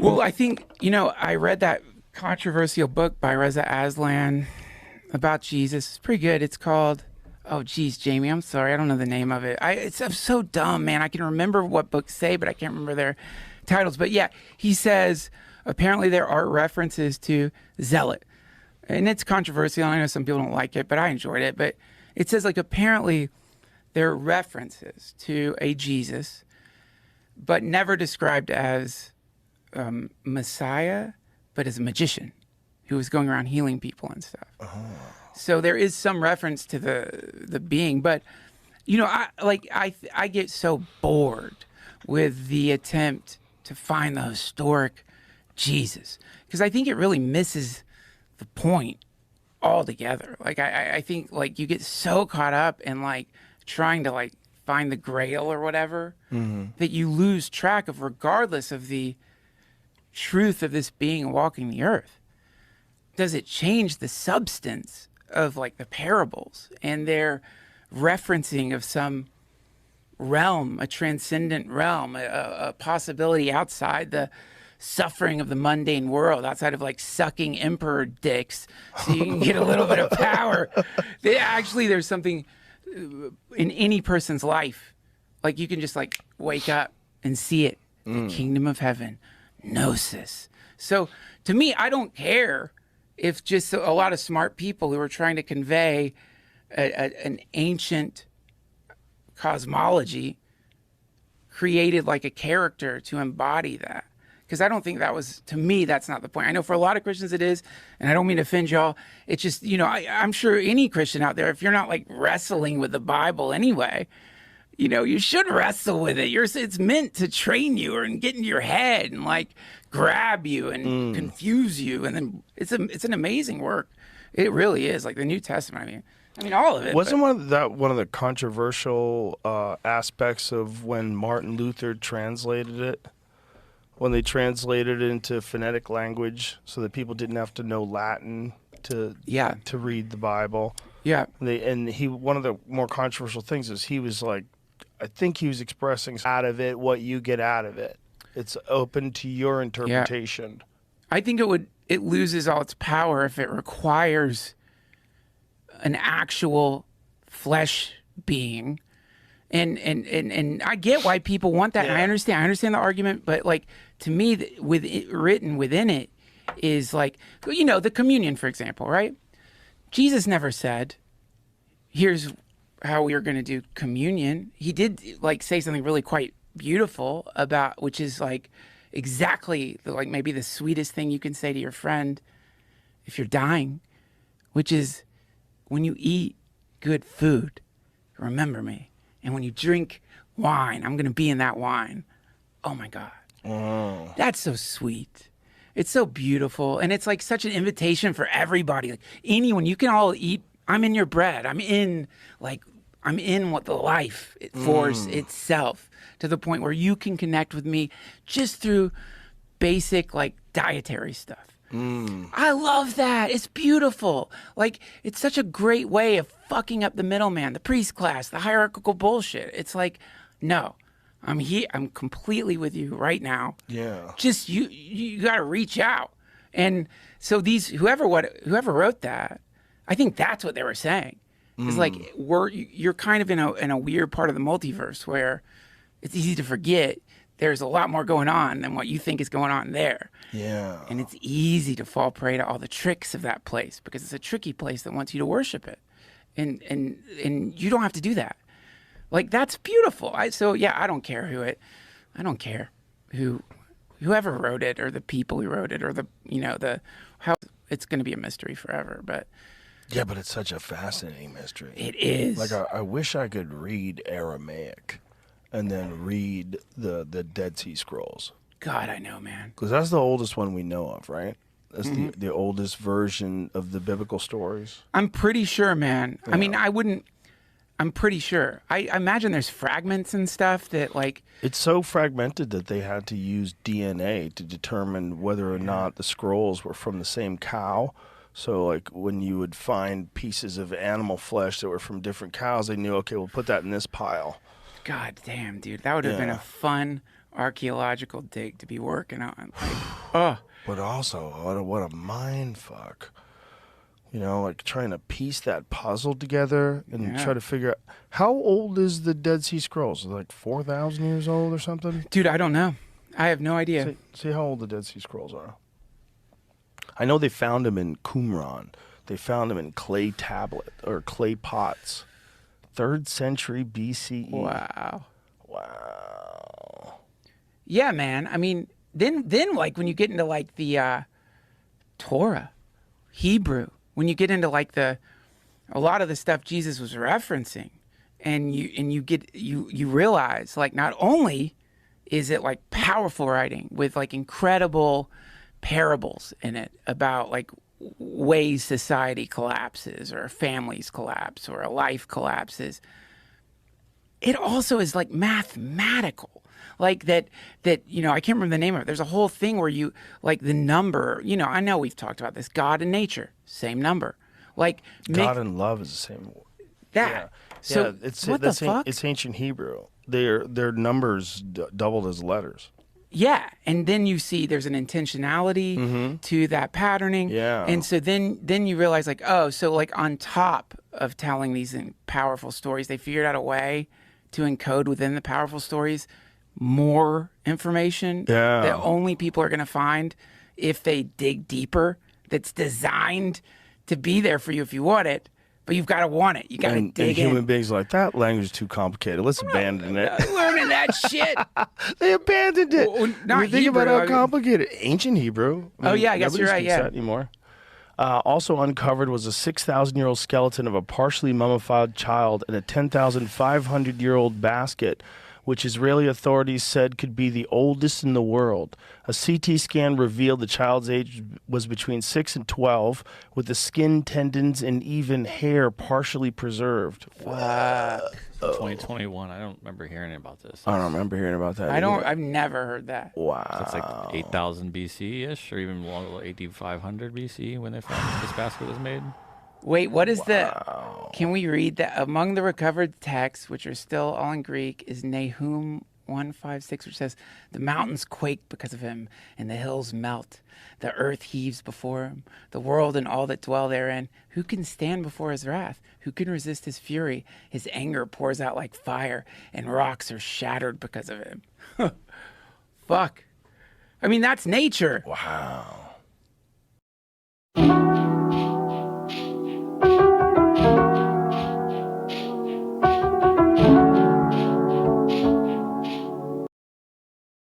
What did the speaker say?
Well, I think, I read that controversial book by Reza Aslan about Jesus. It's pretty good. It's called, oh, geez, Jamie, I'm sorry. I don't know the name of it. I'm so dumb, man. I can remember what books say, but I can't remember their titles. But yeah, he says apparently there are references to zealot. And it's controversial. I know some people don't like it, but I enjoyed it. But it says, like, apparently there are references to a Jesus, but never described as Messiah, but as a magician who was going around healing people and stuff. Oh. So there is some reference to the being, but I get so bored with the attempt to find the historic Jesus, because I think it really misses the point altogether. Like I think like you get so caught up in like trying to like find the grail or whatever, that you lose track of, regardless of the truth of this being walking the earth. Does it change the substance of like the parables and their referencing of some realm, a transcendent realm, a possibility outside the suffering of the mundane world, outside of like sucking emperor dicks so you can get a little bit of power? There's something in any person's life, like you can just like wake up and see it. The kingdom of heaven, gnosis. So to me, I don't care if just a lot of smart people who are trying to convey an ancient cosmology created like a character to embody that. Because I don't think that was, to me, that's not the point. I know for a lot of Christians it is, and I don't mean to offend y'all. It's just, I'm sure any Christian out there, if you're not like wrestling with the Bible anyway, you should wrestle with it. It's meant to train you and get into your head and like grab you and confuse you. And then it's an amazing work. It really is, like the New Testament. I mean all of it. Wasn't one of the controversial aspects of when Martin Luther translated it? When they translated it into phonetic language so that people didn't have to know Latin to read the Bible. Yeah. One of the more controversial things is he was like, I think he was expressing out of it what you get out of it. It's open to your interpretation. Yeah. I think it loses all its power if it requires an actual flesh being. And I get why people want that. Yeah. And I understand the argument, but like to me, written within it is like, the communion, for example, right? Jesus never said, here's how we are going to do communion. He did like say something really quite beautiful about, which is like exactly like maybe the sweetest thing you can say to your friend if you're dying, which is, when you eat good food, remember me. And when you drink wine, I'm going to be in that wine. Oh my God. Oh. That's so sweet. It's so beautiful. And it's like such an invitation for everybody. Like anyone, you can all eat. I'm in your bread. I'm in what the life force itself, to the point where you can connect with me just through basic like dietary stuff. I love that. It's beautiful. Like, it's such a great way of fucking up the middleman, the priest class, the hierarchical bullshit. It's like, no, I'm here. I'm completely with you right now. Yeah. Just you got to reach out. And so whoever wrote that, I think that's what they were saying. It's like you're kind of in a weird part of the multiverse where it's easy to forget there's a lot more going on than what you think is going on there. Yeah. And it's easy to fall prey to all the tricks of that place, because it's a tricky place that wants you to worship it. And you don't have to do that. Like, that's beautiful. I don't care whoever wrote it, or the people who wrote it, or how it's going to be a mystery forever. But yeah, but it's such a fascinating mystery. It is. Like, I wish I could read Aramaic and then read the Dead Sea Scrolls. God, I know, man. Because that's the oldest one we know of, right? That's the oldest version of the biblical stories. I'm pretty sure, man. Yeah. I mean, I'm pretty sure. I imagine there's fragments and stuff that, like... It's so fragmented that they had to use DNA to determine whether or not the scrolls were from the same cow. So, like, when you would find pieces of animal flesh that were from different cows, they knew, okay, we'll put that in this pile. God damn, dude. That would have been a fun archaeological dig to be working on. Like, oh, But also, what a mind fuck. You know, like trying to piece that puzzle together and Yeah. try to figure out how old is the Dead Sea Scrolls? Like 4,000 years old or something? dude, I don't know. I have no idea. See how old the Dead Sea Scrolls are. I know they found them in Qumran. They found them in clay tablet or clay pots. 3rd century BCE. Wow. Wow. Yeah, man. I mean, then like when you get into like the Torah, Hebrew, when you get into like a lot of the stuff Jesus was referencing, and you realize like not only is it like powerful writing with like incredible parables in it about like ways society collapses or families collapse or a life collapses, it also is like mathematical, like that you know, I can't remember the name of it. There's a whole thing where you like the number, you know, I know we've talked about this, God and nature, same number, like God and love is the same. that. Yeah. So yeah, it's what the fuck? It's ancient Hebrew. Their numbers doubled as letters. Yeah, and then you see there's an intentionality to that patterning. Yeah. And so then you realize like, oh, so like on top of telling these powerful stories, they figured out a way to encode within the powerful stories more information Yeah. that only people are going to find if they dig deeper, that's designed to be there for you if you want it. But you've got to want it. You got to And dig human in. beings are like, that language is too complicated. Let's abandon it. Learning that shit. They abandoned it. Well, not We think Hebrew, about I how mean- complicated. Ancient Hebrew. Oh, yeah, I guess you're nobody right, speaks yeah. that anymore. Also uncovered was a 6,000-year-old skeleton of a partially mummified child in a 10,500-year-old basket, which Israeli authorities said could be the oldest in the world. A CT scan revealed the child's age was between 6 and 12, with the skin, tendons, and even hair partially preserved. 2021. I don't remember hearing about this. I don't remember hearing about that. I've never heard that. Wow. So it's like 8,000 BC ish, or even more, 8,500 BC when they found this basket was made. Wait, what is can we read that? Among the recovered texts, which are still all in Greek, is Nahum 1:5-6, which says, "The mountains quake because of him, and the hills melt. The earth heaves before him, the world and all that dwell therein. Who can stand before his wrath? Who can resist his fury? His anger pours out like fire, and rocks are shattered because of him." Fuck. I mean, that's nature. Wow.